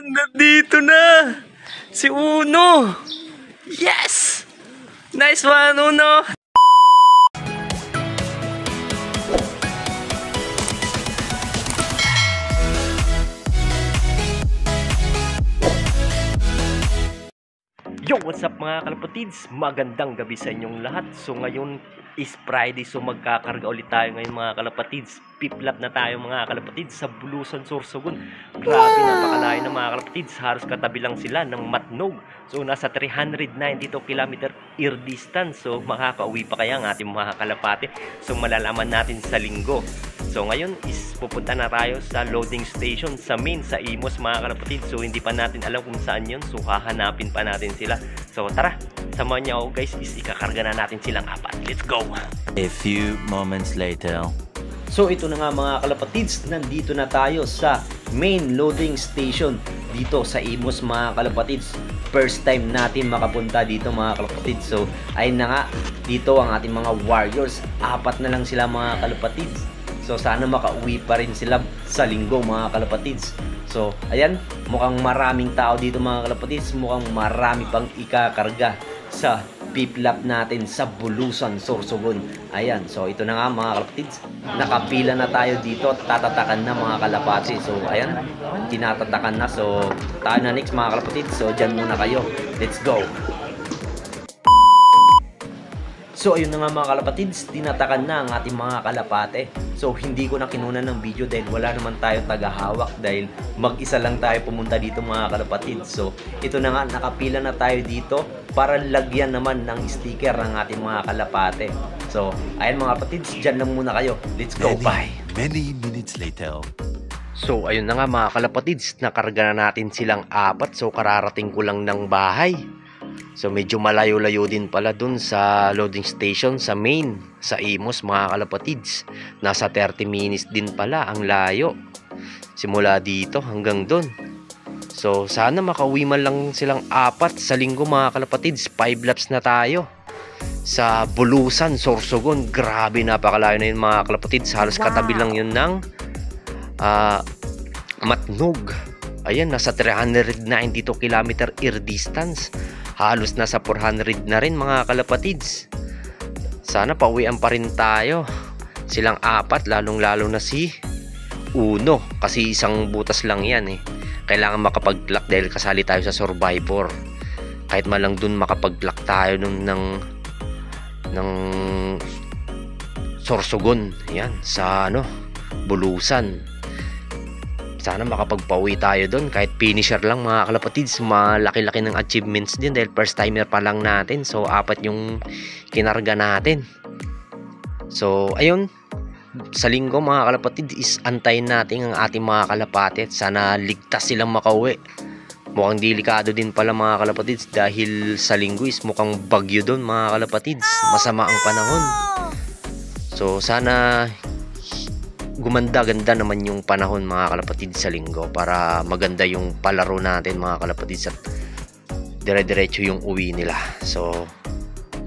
Nandito na si Uno. Yes! Nice one, Uno. Yo, what's up mga kalapatids? Magandang gabi sa inyong lahat. So ngayon is Friday, so magkakarga ulit tayo ngayon mga kalapatids. Piplap na tayo mga kalapatids sa Bulusan, Sorsogon. Grabe, napakalayo na mga kalapatids. Halos katabi lang sila ng Matnog. So nasa 392 km air distance. So makakauwi pa kaya ang ating mga kalapate? So malalaman natin sa linggo. So ngayon is pupunta na tayo sa loading station sa main sa Imos mga kalapatid. So hindi pa natin alam kung saan yun. So hahanapin pa natin sila. So tara, samahan niyo ako guys, is ikakarga na natin silang apat. Let's go! A few moments later. So ito na nga mga kalapatids, nandito na tayo sa main loading station dito sa Imos mga kalapatids. First time natin makapunta dito mga kalapatids. So ayun na nga, dito ang ating mga warriors. Apat na lang sila mga kalapatids. So sana makauwi pa rin sila sa linggo mga kalapatids. So ayan, mukhang maraming tao dito mga kalapatids. Mukhang marami pang ikakarga sa piplap natin sa Bulusan, Sorsogon. Ayan, so ito na nga mga kalapatids. Nakapila na tayo dito. Tatatakan na mga kalapati. So ayan, tinatatakan na. So tayo na next mga kalapatids. So dyan muna kayo. Let's go! So ayun na nga mga kalapatids, tinatakan na ang ating mga kalapate. So hindi ko na kinunan ng video dahil wala naman tayo tagahawak dahil mag-isa lang tayo pumunta dito mga kalapatids. So ito na nga, nakapila na tayo dito para lagyan naman ng sticker ng ating mga kalapate. So ayun mga kalapatids, dyan lang muna kayo. Let's go, bye! Many minutes later. So ayun na nga mga kalapatids, nakarga na natin silang apat. So kararating ko lang ng bahay. So medyo malayo-layo din pala dun sa loading station sa main sa Imos mga kalapatids. Nasa 30 minutes din pala ang layo simula dito hanggang dun. So sana makauwi man lang silang apat sa linggo mga kalapatids. 5 laps na tayo sa Bulusan, Sorsogon. Grabe, napakalayo na yun mga kalapatids. Halos katabi lang yun ng Matnog. Ayan, nasa 392 km air distance. Halos nasa 400 na rin mga kalapatids. Sana pauwian pa rin tayo. Silang apat, lalong-lalo na si Uno. Kasi isang butas lang yan eh. Kailangan makapag-lock dahil kasali tayo sa Survivor. Kahit man lang dun makapag-lock tayo ng Sorsogon. Yan, sa Bulusan. Sana makapagpauwi tayo doon kahit finisher lang mga kalapatids. Malaki-laki ng achievements din dahil first timer pa lang natin. So apat yung kinarga natin. So ayun, sa linggo mga kalapatid is antayin natin ang ating mga kalapate. Sana ligtas silang makauwi. Mukhang delikado din pala mga kalapatids dahil sa linggo is mukhang bagyo doon mga kalapatids. Masama ang panahon. So sana gumanda-ganda naman yung panahon mga kalapatid sa linggo para maganda yung palaro natin mga kalapatid at dire-diretso yung uwi nila. So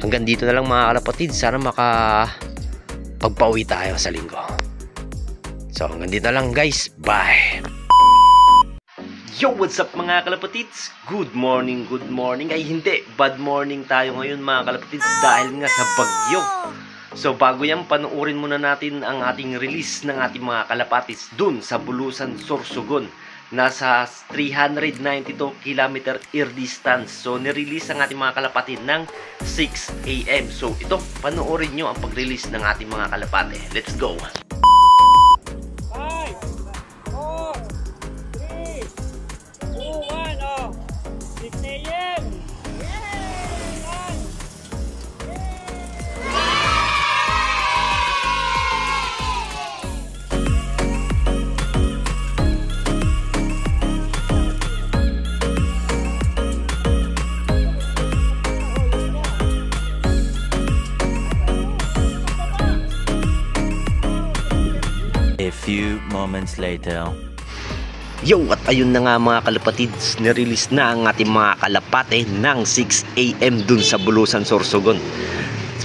hanggang dito na lang mga kalapatid, sana makapagpauwi tayo sa linggo. So hanggang dito na lang guys, bye! Yo, what's up mga kalapatids? Good morning, good morning. Ay hindi, bad morning tayo ngayon mga kalapatids dahil nga sa bagyo. So bago yan, panuorin muna natin ang ating release ng ating mga kalapatis dun sa Bulusan, Sorsogon. Nasa 392 km air distance. So nirelease ang ating mga kalapati ng 6 AM. So ito, panuorin nyo ang pag-release ng ating mga kalapate. Let's go! 5, 4, 3, 2, 1, 6 AM! A few moments later. Yo, at ayun na nga mga kalapatids, nirelease na ang ating mga kalapate ng 6 AM dun sa Bulusan, Sorsogon.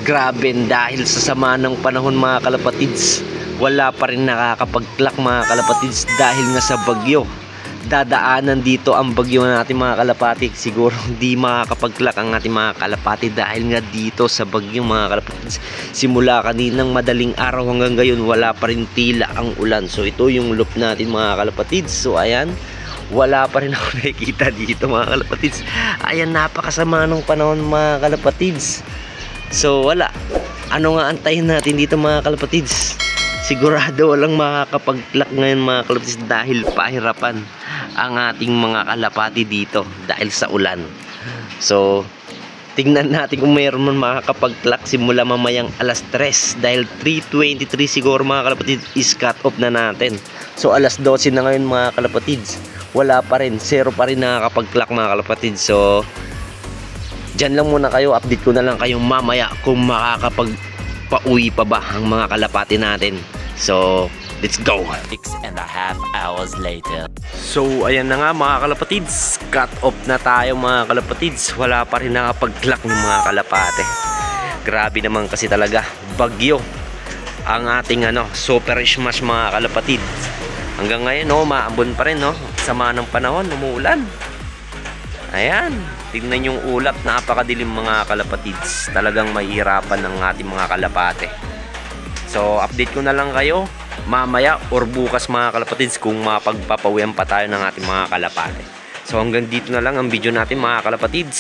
Grabe, dahil sa sama ng panahon mga kalapatids, wala pa rin nakakapag-clock mga kalapatids dahil nga sa bagyo. dadaanan dito ang bagyo natin mga kalapati. Siguro hindi makakapag-clock ang ating mga kalapati dahil nga dito sa bagyo mga kalapati. Simula kaninang madaling araw hanggang ngayon wala pa rin tila ang ulan. So ito yung loop natin mga kalapati. So ayan, wala pa rin ako nakikita dito mga kalapatids. Ayan, napakasama ng panahon mga kalapatids. So wala, ano nga antayin natin dito mga kalapatids? Sigurado walang makakapag-clock ngayon mga kalapatids dahil pahirapan ang ating mga kalapati dito dahil sa ulan. So tingnan natin kung mayroon man makakapag-clock simula mamayang alas 3 dahil 3:23 siguro mga kalapatids is cut off na natin. So alas 12 na ngayon mga kalapatids, wala pa rin, zero pa rin nakakapag-clock mga kalapatids. So dyan lang muna kayo, update ko na lang kayo mamaya kung makakapag-pauwi pa ba ang mga kalapati natin. So let's go. 6.5 hours later. So ayan na nga mga kalapatids, cut off na tayo mga kalapatids. Wala pa rin nakapag-clock ng mga kalapate. Grabe naman kasi talaga, bagyo ang ating super smash mga kalapatids. Hanggang ngayon maambon pa rin sama ng panahon, umuulan. Ayan, tingnan yung ulap, napakadilim mga kalapatids. Talagang mahihirapan ng ating mga kalapate. So update ko na lang kayo mamaya or bukas mga kalapatids kung mapagpapawian pa tayo ng ating mga kalapate. So hanggang dito na lang ang video natin mga kalapatids.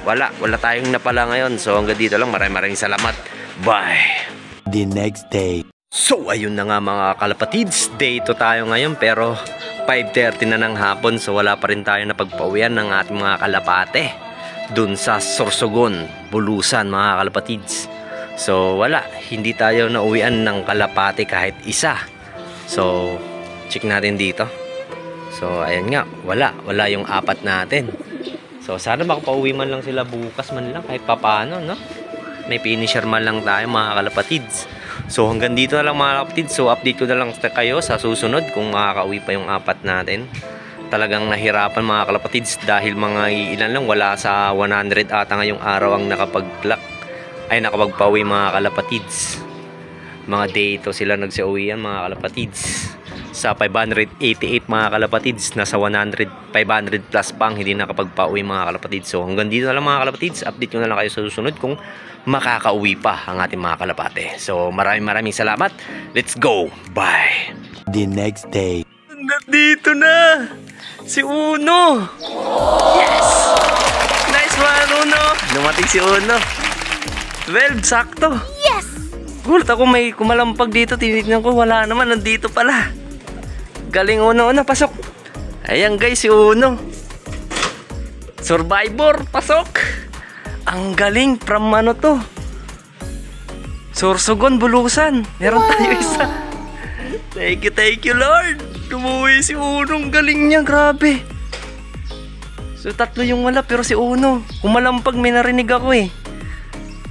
Wala tayong napala ngayon. So hanggang dito lang, maraming salamat. Bye. The next day. So ayun na nga mga kalapatids, day 2 tayo ngayon pero 5:30 na ng hapon. So wala pa rin tayo napagpawian ng ating mga kalapate dun sa Sorsogon, Bulusan mga kalapatids. So wala, hindi tayo nauwian ng kalapate kahit isa. So check natin dito. So ayan nga, wala yung 4 natin. So sana makapauwi man lang sila bukas man lang kahit papaano, no? May finisher man lang tayo mga kalapatids. So hanggang dito na lang mga kalapatids. So update ko na lang kayo sa susunod kung makakauwi pa yung 4 natin. Talagang nahirapan mga kalapatids dahil mga ilan lang, wala sa 100 ata ngayong araw ang nakapag-clock ay nakapagpawi mga kalapatids. Mga day 2 sila nagsiuwian mga kalapatids. Sa 588 mga kalapatids, nasa 500 plus pang hindi nakapagpauwi mga kalapatids. So hanggang dito na lang mga kalapatids, update ko na lang kayo sa susunod kung makakauwi pa ang ating mga kalapate. So maraming salamat. Let's go. Bye. The next day. Nandito na si Uno. Yes! Nice one Uno. Dumating si Uno. 12, sakto. Yes! Gulat ako, may kumalampag dito. Tinignan ko, wala naman. Nandito pala. Galing Uno. Pasok. Ayan guys, si Uno. Survivor, pasok. Ang galing. From to? Sorsogon, Bulusan. Meron tayo isa. Thank you Lord. Tumuwi si Uno. Ang galing niya, grabe. So 3 yung wala, pero si Uno kumalampag, may narinig ako eh.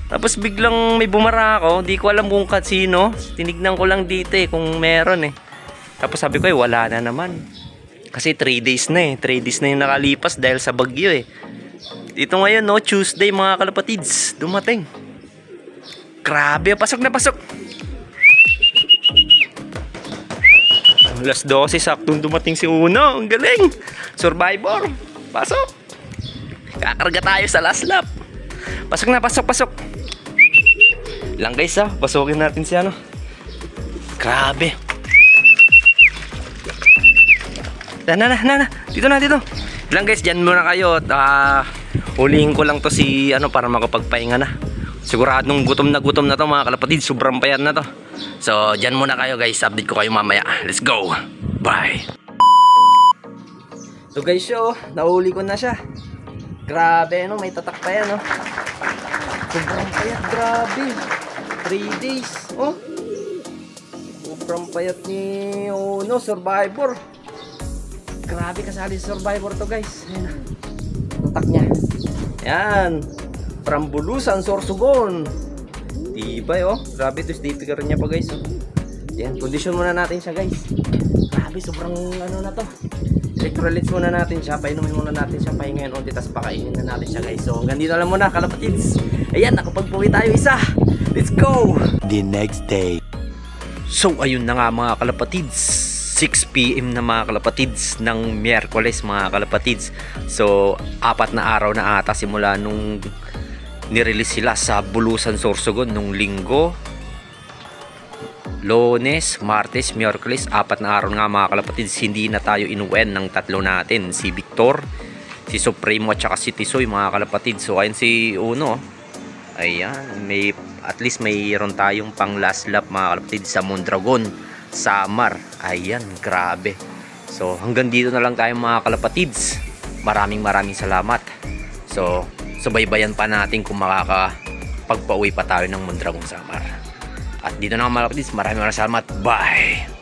Tapos biglang may bumara ako, di ko alam kung sino. Tinignan ko lang dito kung meron eh. Tapos sabi ko wala na naman. Kasi 3 days na 3 days na yung nakalipas dahil sa bagyo eh. Dito ngayon Tuesday mga kalapatids, dumating. Grabe, pasok na pasok. Alas 12, saktong dumating si Uno. Ang galing. Survivor, pasok. Kakarga tayo sa last lap. Pasok na, pasok. Lang guys pasukin natin si Grabe. Na. Dito na. Lang guys, dyan muna kayo. Hulihin ko lang to si para makapagpahinga na. Siguradong gutom na to mga kalapatid. Sobrang payat na to. So dyan muna kayo guys. Update ko kayo mamaya. Let's go. Bye. So guys, nahuli ko na siya. Grabe, may tatak pa yan, sobrang payat, grabe. 3 days, sobrang payat ni Uno, Survivor. Grabe, kasali sa Survivor to guys. Ayan na, tatak niya. Yan, from Bulusan, Sorsogon. Diba, grabe, ito sticker niya pa guys. Yan, condition muna natin siya guys. Grabe, sobrang na to. Electrolytes muna natin siya, painumin muna natin siya, pahingayin unti, tapos pakainin na natin siya guys. So hanggang dito lang muna kalapatids. Ayan, nakapagpuwi tayo isa. Let's go! The next day. So ayun na nga mga kalapatids, 6 PM na mga kalapatids ng Miyerkules mga kalapatids. So 4 na araw na ata simula nung nirelease sila sa Bulusan, Sorsogon nung Linggo, Lunes, Martes, Miyerkules. 4 na araw nga mga kalapatids. Hindi na tayo inuwen ng tatlo natin, si Victor, si Supremo at saka si Tisoy mga kalapatids. So ayun si Uno. Ayan, at least mayroon tayong pang last lap mga kalapatids sa Mondragon, Samar. Ayan, grabe. So hanggang dito na lang tayo mga kalapatids. Maraming salamat. So subaybayan pa natin kung makakapagpauwi pa tayo ng Mondragon, Samar. At dito na mga kalapatids, maraming salamat. Bye!